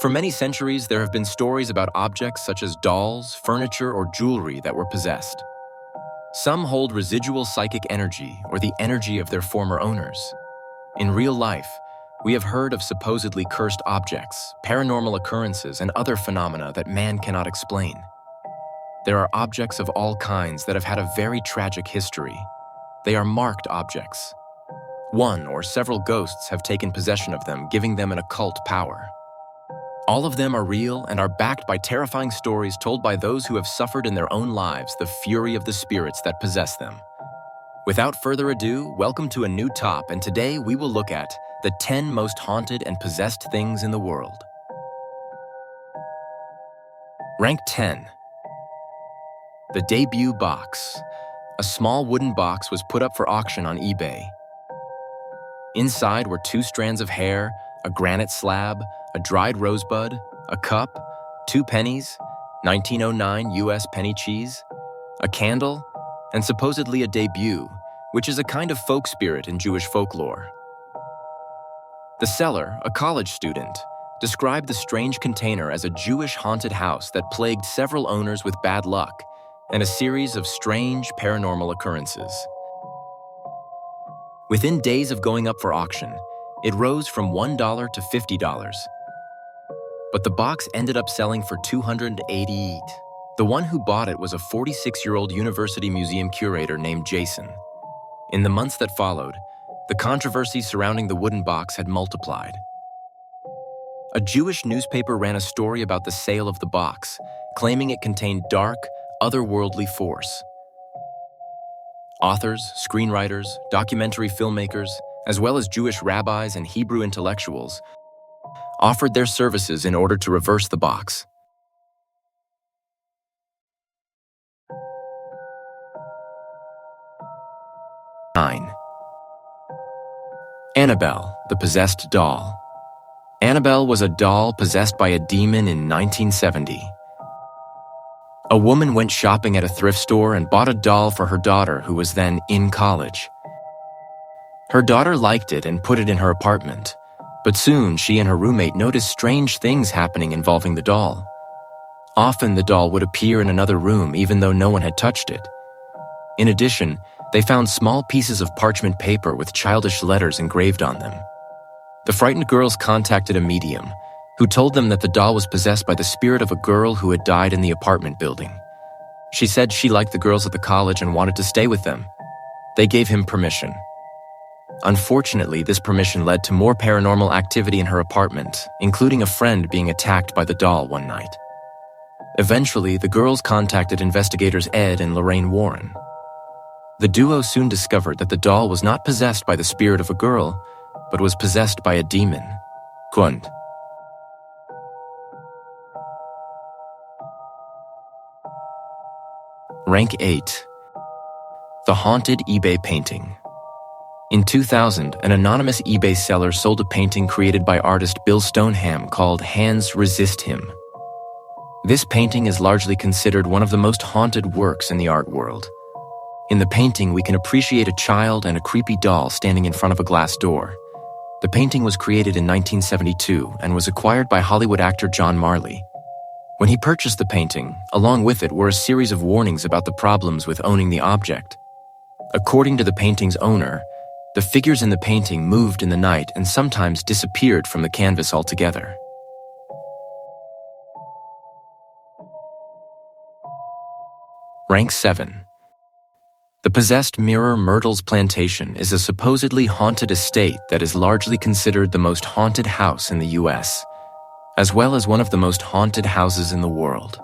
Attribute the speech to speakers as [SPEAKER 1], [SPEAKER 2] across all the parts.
[SPEAKER 1] For many centuries, there have been stories about objects such as dolls, furniture, or jewelry that were possessed. Some hold residual psychic energy or the energy of their former owners. In real life, we have heard of supposedly cursed objects, paranormal occurrences, and other phenomena that man cannot explain. There are objects of all kinds that have had a very tragic history. They are marked objects. One or several ghosts have taken possession of them, giving them an occult power. All of them are real and are backed by terrifying stories told by those who have suffered in their own lives the fury of the spirits that possess them. Without further ado, welcome to a new top, and today we will look at the 10 most haunted and possessed things in the world. Rank 10. The debut box. A small wooden box was put up for auction on eBay. Inside were 2 strands of hair, a granite slab, a dried rosebud, a cup, 2 pennies, 1909 US penny cheese, a candle, and supposedly a debut, which is a kind of folk spirit in Jewish folklore. The seller, a college student, described the strange container as a Jewish haunted house that plagued several owners with bad luck and a series of strange paranormal occurrences. Within days of going up for auction, it rose from $1 to $50. But the box ended up selling for $288. The one who bought it was a 46-year-old university museum curator named Jason. In the months that followed, the controversy surrounding the wooden box had multiplied. A Jewish newspaper ran a story about the sale of the box, claiming it contained dark, otherworldly force. Authors, screenwriters, documentary filmmakers, as well as Jewish rabbis and Hebrew intellectuals, offered their services in order to reverse the box. Annabelle, the possessed doll. Annabelle was a doll possessed by a demon in 1970. A woman went shopping at a thrift store and bought a doll for her daughter, who was then in college. Her daughter liked it and put it in her apartment, but soon she and her roommate noticed strange things happening involving the doll. Often the doll would appear in another room even though no one had touched it. In addition, they found small pieces of parchment paper with childish letters engraved on them. The frightened girls contacted a medium, who told them that the doll was possessed by the spirit of a girl who had died in the apartment building. She said she liked the girls at the college and wanted to stay with them. They gave him permission. Unfortunately, this permission led to more paranormal activity in her apartment, including a friend being attacked by the doll one night. Eventually, the girls contacted investigators Ed and Lorraine Warren. The duo soon discovered that the doll was not possessed by the spirit of a girl, but was possessed by a demon. Kund. Rank 8. The haunted eBay painting. In 2000, an anonymous eBay seller sold a painting created by artist Bill Stoneham called Hands Resist Him. This painting is largely considered one of the most haunted works in the art world. In the painting, we can appreciate a child and a creepy doll standing in front of a glass door. The painting was created in 1972 and was acquired by Hollywood actor John Marley. When he purchased the painting, along with it were a series of warnings about the problems with owning the object. According to the painting's owner, the figures in the painting moved in the night and sometimes disappeared from the canvas altogether. Rank 7. The possessed mirror Myrtle's Plantation is a supposedly haunted estate that is largely considered the most haunted house in the U.S., as well as one of the most haunted houses in the world.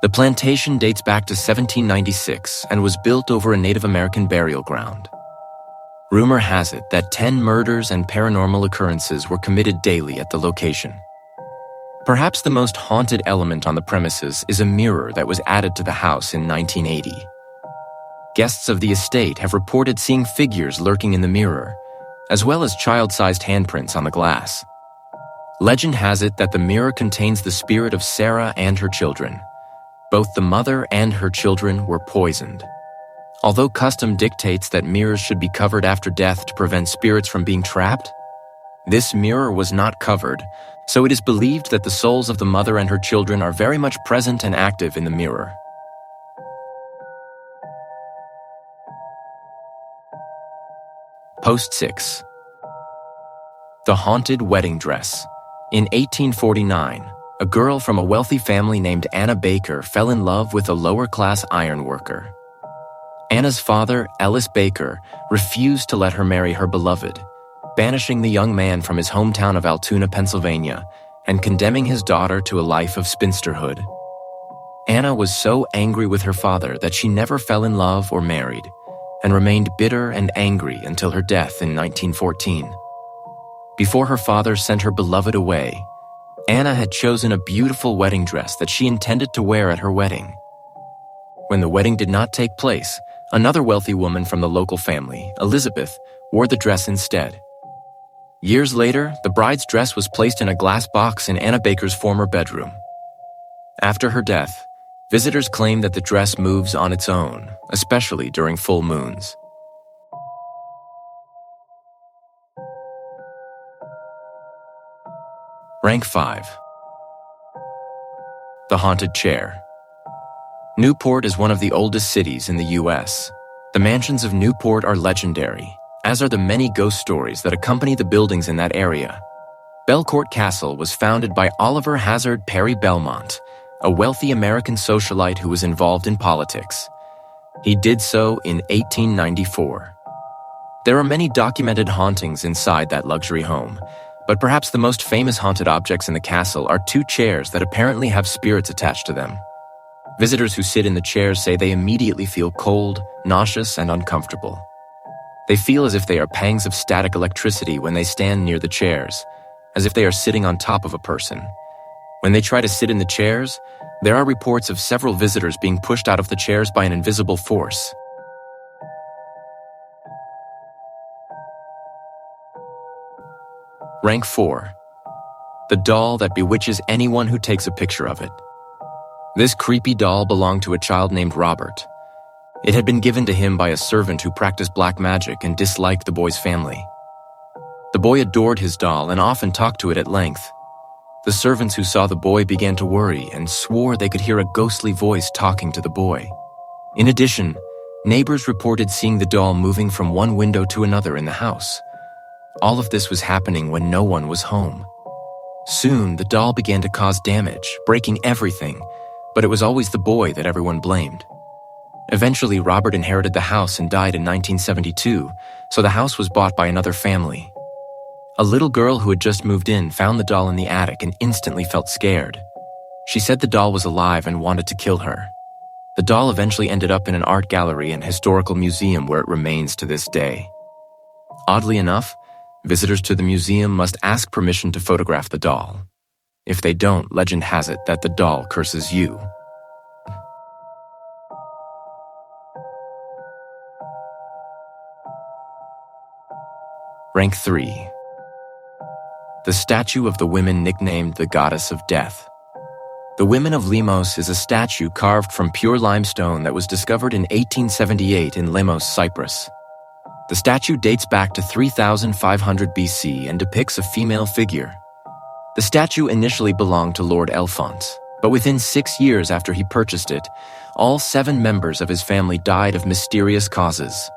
[SPEAKER 1] The plantation dates back to 1796 and was built over a Native American burial ground. Rumor has it that 10 murders and paranormal occurrences were committed daily at the location. Perhaps the most haunted element on the premises is a mirror that was added to the house in 1980. Guests of the estate have reported seeing figures lurking in the mirror, as well as child-sized handprints on the glass. Legend has it that the mirror contains the spirit of Sarah and her children. Both the mother and her children were poisoned. Although custom dictates that mirrors should be covered after death to prevent spirits from being trapped, this mirror was not covered, So it is believed that the souls of the mother and her children are very much present and active in the mirror. Post 6. The haunted wedding dress. In 1849, a girl from a wealthy family named Anna Baker fell in love with a lower-class iron worker. Anna's father, Ellis Baker, refused to let her marry her beloved, banishing the young man from his hometown of Altoona, Pennsylvania, and condemning his daughter to a life of spinsterhood. Anna was so angry with her father that she never fell in love or married, and remained bitter and angry until her death in 1914. Before her father sent her beloved away, Anna had chosen a beautiful wedding dress that she intended to wear at her wedding. When the wedding did not take place, another wealthy woman from the local family, Elizabeth, wore the dress instead. Years later, the bride's dress was placed in a glass box in Anna Baker's former bedroom. After her death, visitors claim that the dress moves on its own, especially during full moons. Rank 5. The haunted chair. Newport is one of the oldest cities in the U.S. The mansions of Newport are legendary, as are the many ghost stories that accompany the buildings in that area. Belcourt Castle was founded by Oliver Hazard Perry Belmont, a wealthy American socialite who was involved in politics. He did so in 1894. There are many documented hauntings inside that luxury home, but perhaps the most famous haunted objects in the castle are two chairs that apparently have spirits attached to them. Visitors who sit in the chairs say they immediately feel cold, nauseous, and uncomfortable. They feel as if they are pangs of static electricity when they stand near the chairs, as if they are sitting on top of a person. When they try to sit in the chairs, there are reports of several visitors being pushed out of the chairs by an invisible force. Rank 4. The doll that bewitches anyone who takes a picture of it. This creepy doll belonged to a child named Robert. It had been given to him by a servant who practiced black magic and disliked the boy's family. The boy adored his doll and often talked to it at length. The servants who saw the boy began to worry and swore they could hear a ghostly voice talking to the boy. In addition, neighbors reported seeing the doll moving from one window to another in the house. All of this was happening when no one was home. Soon, the doll began to cause damage, breaking everything, but it was always the boy that everyone blamed. Eventually, Robert inherited the house and died in 1972, so the house was bought by another family. A little girl who had just moved in found the doll in the attic and instantly felt scared. She said the doll was alive and wanted to kill her. The doll eventually ended up in an art gallery and historical museum where it remains to this day. Oddly enough, visitors to the museum must ask permission to photograph the doll. If they don't, legend has it that the doll curses you. Rank 3. The statue of the women nicknamed the Goddess of Death. The Women of Limos is a statue carved from pure limestone that was discovered in 1878 in Limos, Cyprus. The statue dates back to 3500 BC and depicts a female figure. The statue initially belonged to Lord Elfont, but within 6 years after he purchased it, all 7 members of his family died of mysterious causes.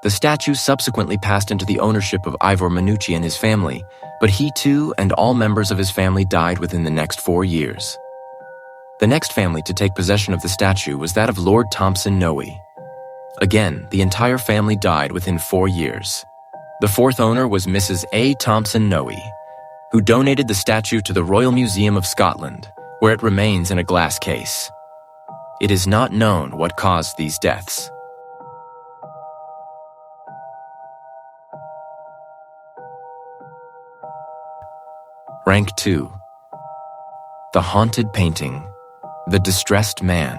[SPEAKER 1] The statue subsequently passed into the ownership of Ivor Minucci and his family, but he too and all members of his family died within the next 4 years. The next family to take possession of the statue was that of Lord Thompson Noe. Again, the entire family died within 4 years. The fourth owner was Mrs. A. Thompson Noe, who donated the statue to the Royal Museum of Scotland, where it remains in a glass case. It is not known what caused these deaths. Rank 2. The haunted painting, the distressed man.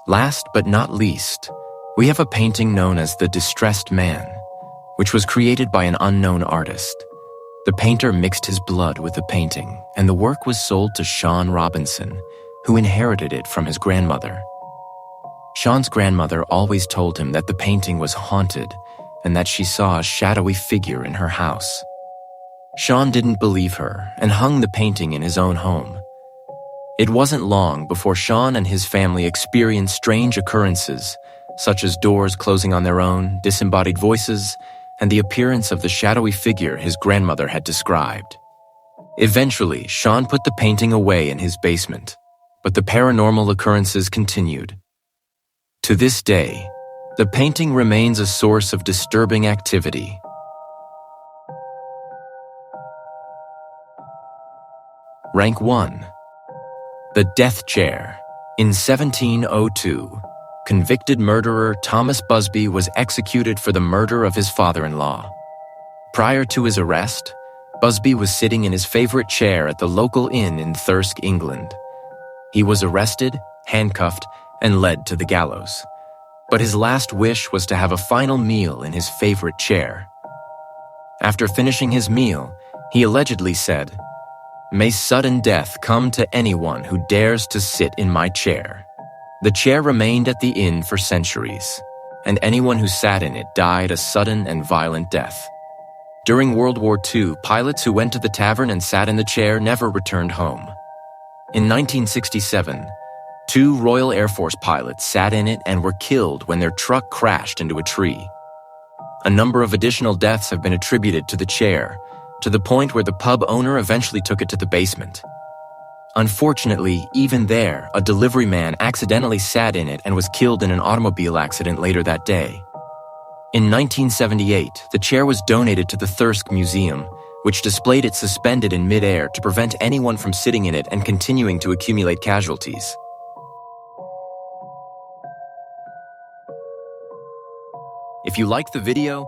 [SPEAKER 1] Last but not least, we have a painting known as the Distressed Man, which was created by an unknown artist. The painter mixed his blood with the painting, and the work was sold to Sean Robinson, who inherited it from his grandmother. Sean's grandmother always told him that the painting was haunted and that she saw a shadowy figure in her house. Sean didn't believe her and hung the painting in his own home. It wasn't long before Sean and his family experienced strange occurrences, such as doors closing on their own, disembodied voices, and the appearance of the shadowy figure his grandmother had described. Eventually, Sean put the painting away in his basement, but the paranormal occurrences continued. To this day, the painting remains a source of disturbing activity. Rank 1. The Death Chair. In 1702, convicted murderer Thomas Busby was executed for the murder of his father-in-law. Prior to his arrest, Busby was sitting in his favorite chair at the local inn in Thirsk, England. He was arrested, handcuffed, and led to the gallows. But his last wish was to have a final meal in his favorite chair. After finishing his meal, he allegedly said, "May sudden death come to anyone who dares to sit in my chair." The chair remained at the inn for centuries, and anyone who sat in it died a sudden and violent death. During World War II, pilots who went to the tavern and sat in the chair never returned home. In 1967, 2 Royal Air Force pilots sat in it and were killed when their truck crashed into a tree. A number of additional deaths have been attributed to the chair, to the point where the pub owner eventually took it to the basement. Unfortunately, even there, a delivery man accidentally sat in it and was killed in an automobile accident later that day. In 1978, the chair was donated to the Thirsk Museum, which displayed it suspended in midair to prevent anyone from sitting in it and continuing to accumulate casualties. If you liked the video,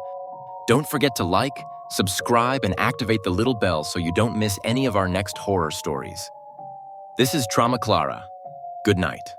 [SPEAKER 1] don't forget to like, subscribe, and activate the little bell so you don't miss any of our next horror stories. This is TramaClara. Good night.